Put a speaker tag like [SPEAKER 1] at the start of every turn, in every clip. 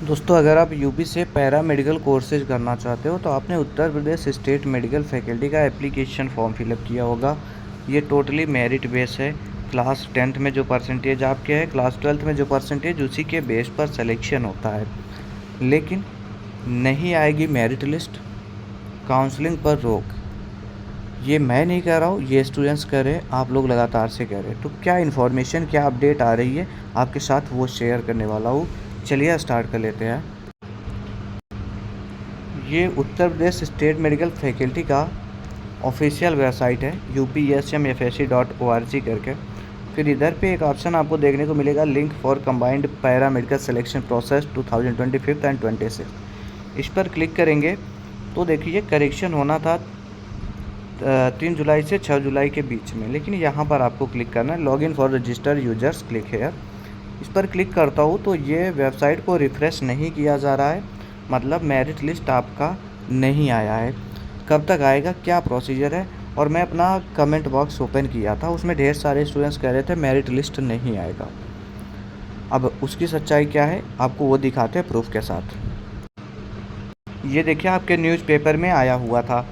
[SPEAKER 1] दोस्तों, अगर आप यूपी से पैरा मेडिकल कोर्सेज करना चाहते हो तो आपने Uttar Pradesh state medical faculty का एप्लीकेशन फॉर्म फिलअप किया होगा। ये टोटली मेरिट बेस है। क्लास 10th में जो परसेंटेज आपके है, क्लास 12th में जो परसेंटेज, उसी के बेस पर सिलेक्शन होता है। लेकिन नहीं आएगी मेरिट लिस्ट, काउंसलिंग पर रोक। ये मैं नहीं कह रहा हूँ, ये स्टूडेंट्स कह रहे हैं, आप लोग लगातार से कह रहे हैं। तो क्या इन्फॉर्मेशन, क्या अपडेट आ रही है आपके साथ, वो शेयर करने वाला हूँ। चलिए स्टार्ट कर लेते हैं। ये Uttar Pradesh state medical faculty का ऑफिशियल वेबसाइट है, upsmfsc.org करके। फिर इधर पे एक ऑप्शन आपको देखने को मिलेगा, link for combined para medical selection process 2025 and 26। इस पर क्लिक करेंगे तो देखिए करेक्शन होना था 3 जुलाई से 6 जुलाई के बीच में, लेकिन यहाँ पर आपको क्लिक करना है, log in for register users, click here. इस पर क्लिक करता हूँ तो ये वेबसाइट को रिफ़्रेश नहीं किया जा रहा है, मतलब मेरिट लिस्ट आपका नहीं आया है। कब तक आएगा, क्या प्रोसीजर है। और मैं अपना कमेंट बॉक्स ओपन किया था, उसमें ढेर सारे स्टूडेंट्स कह रहे थे मेरिट लिस्ट नहीं आएगा। अब उसकी सच्चाई क्या है आपको वो दिखाते हैं प्रूफ के साथ। ये देखिए आपके न्यूज़पेपर में आया हुआ था,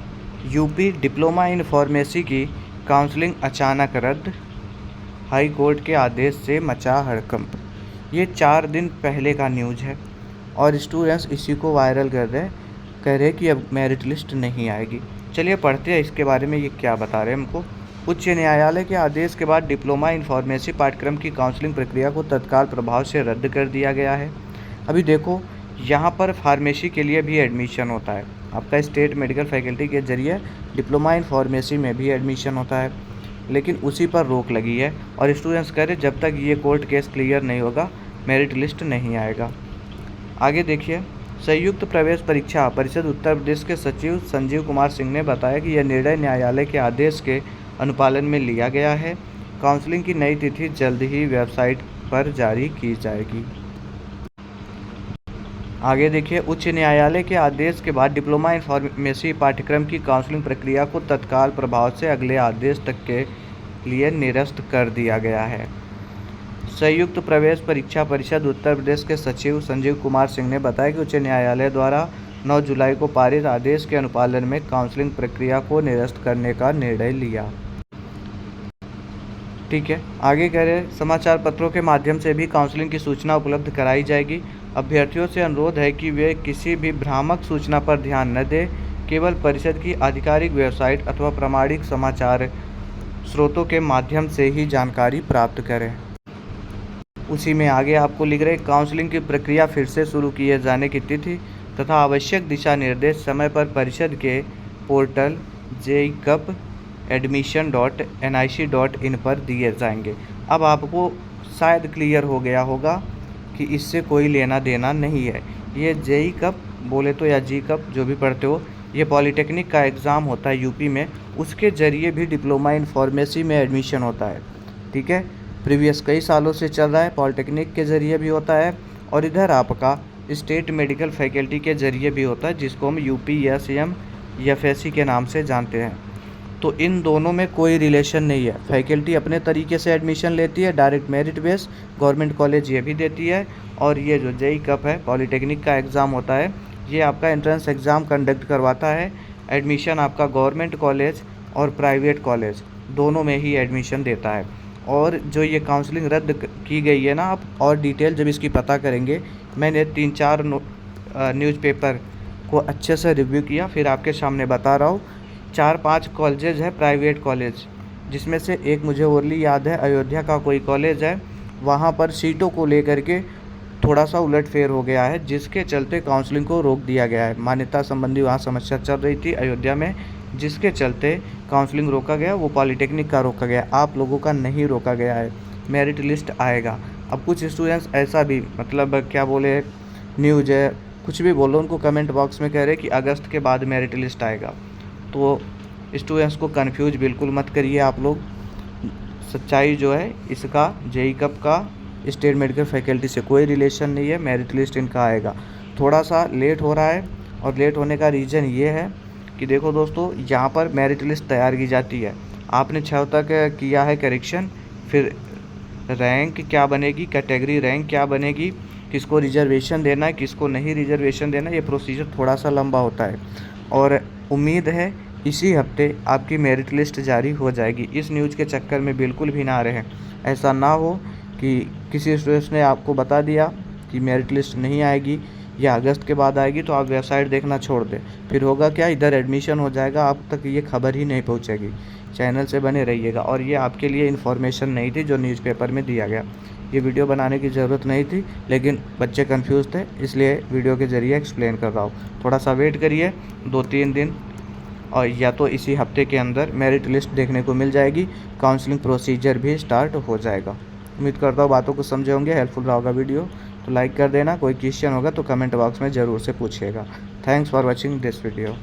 [SPEAKER 1] यूपी डिप्लोमा इन फार्मेसी की काउंसलिंग अचानक रद्द, हाई कोर्ट के आदेश से मचा हड़कंप। ये 4 दिन पहले का न्यूज़ है और स्टूडेंट्स इसी को वायरल कर रहे हैं, कह रहे हैं कि अब मेरिट लिस्ट नहीं आएगी। चलिए पढ़ते हैं इसके बारे में, ये क्या बता रहे हैं हमको। उच्च न्यायालय के आदेश के बाद डिप्लोमा इन फार्मेसी पाठ्यक्रम की काउंसलिंग प्रक्रिया को तत्काल प्रभाव से रद्द कर दिया गया है। अभी देखो, यहाँ पर फार्मेसी के लिए भी एडमिशन होता है, आपका स्टेट मेडिकल फैकल्टी के जरिए डिप्लोमा इन फार्मेसी में भी एडमिशन होता है, लेकिन उसी पर रोक लगी है और स्टूडेंट्स कह रहे जब तक ये कोर्ट केस क्लियर नहीं होगा मेरिट लिस्ट नहीं आएगा। आगे देखिए, संयुक्त प्रवेश परीक्षा परिषद उत्तर प्रदेश के सचिव संजीव कुमार सिंह ने बताया कि यह निर्णय न्यायालय के आदेश के अनुपालन में लिया गया है। काउंसलिंग की नई तिथि जल्द ही वेबसाइट पर जारी की जाएगी। आगे देखिए, उच्च न्यायालय के आदेश के बाद डिप्लोमा इन फार्मेसी पाठ्यक्रम की काउंसलिंग प्रक्रिया को तत्काल प्रभाव से अगले आदेश तक के लिए निरस्त कर दिया गया है। संयुक्त प्रवेश परीक्षा परिषद उत्तर प्रदेश के सचिव संजीव कुमार सिंह ने बताया कि उच्च न्यायालय द्वारा 9 जुलाई को पारित आदेश के अनुपालन में काउंसलिंग प्रक्रिया को निरस्त करने का निर्णय लिया। ठीक है, आगे कह रहे समाचार पत्रों के माध्यम से भी काउंसलिंग की सूचना उपलब्ध कराई जाएगी। अभ्यर्थियों से अनुरोध है कि वे किसी भी भ्रामक सूचना पर ध्यान न दें, केवल परिषद की आधिकारिक वेबसाइट अथवा प्रामाणिक समाचार स्रोतों के माध्यम से ही जानकारी प्राप्त करें। उसी में आगे आपको लिख रहे काउंसलिंग की प्रक्रिया फिर से शुरू किए जाने की तिथि तथा आवश्यक दिशा निर्देश समय पर परिषद के पोर्टल jcupadmission.nic.in पर दिए जाएंगे। अब आपको शायद क्लियर हो गया होगा कि इससे कोई लेना देना नहीं है। ये JEE बोले तो या JEE जो भी पढ़ते हो, ये पॉलीटेक्निक का एग्ज़ाम होता है यूपी में, उसके ज़रिए भी डिप्लोमा इन फार्मेसी में एडमिशन होता है। ठीक है, प्रीवियस कई सालों से चल रहा है, पॉलीटेक्निक के ज़रिए भी होता है और इधर आपका स्टेट मेडिकल फैकल्टी के ज़रिए भी होता है, जिसको हम UPSMFSC के नाम से जानते हैं। तो इन दोनों में कोई रिलेशन नहीं है। फैकल्टी अपने तरीके से एडमिशन लेती है, direct merit base, government college ये भी देती है। और ये जो JEE है, पॉलीटेक्निक का एग्ज़ाम होता है, ये आपका एंट्रेंस एग्ज़ाम कंडक्ट करवाता है। एडमिशन आपका गवर्नमेंट कॉलेज और प्राइवेट कॉलेज दोनों में ही एडमिशन देता है। और जो ये काउंसलिंग रद्द की गई है ना, आप और डिटेल जब इसकी पता करेंगे, मैंने 3-4 न्यूज़पेपर को अच्छे से रिव्यू किया, फिर आपके सामने बता रहा हूँ। 4-5 कॉलेजेस है प्राइवेट कॉलेज, जिसमें से एक मुझे ओरली याद है, अयोध्या का कोई कॉलेज है, वहाँ पर सीटों को लेकर के थोड़ा सा उलटफेर हो गया है, जिसके चलते काउंसलिंग को रोक दिया गया है। मान्यता संबंधी वहाँ समस्या चल रही थी अयोध्या में, जिसके चलते काउंसलिंग रोका गया। वो पॉलीटेक्निक का रोका गया, आप लोगों का नहीं रोका गया है। मेरिट लिस्ट आएगा। अब कुछ स्टूडेंट्स ऐसा भी, मतलब क्या बोले, न्यूज़ है, कुछ भी बोलो, उनको कमेंट बॉक्स में कह रहे कि अगस्त के बाद मेरिट लिस्ट आएगा। तो स्टूडेंट्स को कन्फ्यूज बिल्कुल मत करिए आप लोग। सच्चाई जो है इसका, JEE का स्टेट मेडिकल फैकल्टी से कोई रिलेशन नहीं है। मेरिट लिस्ट इनका आएगा, थोड़ा सा लेट हो रहा है और लेट होने का रीज़न ये है कि देखो दोस्तों, यहाँ पर मेरिट लिस्ट तैयार की जाती है, आपने 6 तक किया है करेक्शन, फिर रैंक क्या बनेगी, कैटेगरी रैंक क्या बनेगी, किसको रिजर्वेशन देना है, किसको नहीं रिजर्वेशन देना है, ये प्रोसीजर थोड़ा सा लंबा होता है। और उम्मीद है इसी हफ्ते आपकी मेरिट लिस्ट जारी हो जाएगी। इस न्यूज़ के चक्कर में बिल्कुल भी ना रहें। ऐसा ना हो कि किसी स्टूडेंट ने आपको बता दिया कि मेरिट लिस्ट नहीं आएगी या अगस्त के बाद आएगी, तो आप वेबसाइट देखना छोड़ दें। फिर होगा क्या, इधर एडमिशन हो जाएगा, आप तक ये खबर ही नहीं पहुंचेगी। चैनल से बने रहिएगा। और ये आपके लिए इन्फॉर्मेशन नहीं थी जो न्यूज़पेपर में दिया गया। ये वीडियो बनाने की ज़रूरत नहीं थी, लेकिन बच्चे कंफ्यूज थे, इसलिए वीडियो के ज़रिए एक्सप्लेन कर रहा हूँ। थोड़ा सा वेट करिए 2-3 दिन, और या तो इसी हफ्ते के अंदर मेरिट लिस्ट देखने को मिल जाएगी। काउंसलिंग प्रोसीजर भी स्टार्ट हो जाएगा। उम्मीद करता हूँ बातों को समझे होंगे, हेल्पफुल रहा होगा वीडियो। तो लाइक कर देना, कोई क्वेश्चन होगा तो कमेंट बॉक्स में ज़रूर से पूछिएगा। Thanks for watching this video.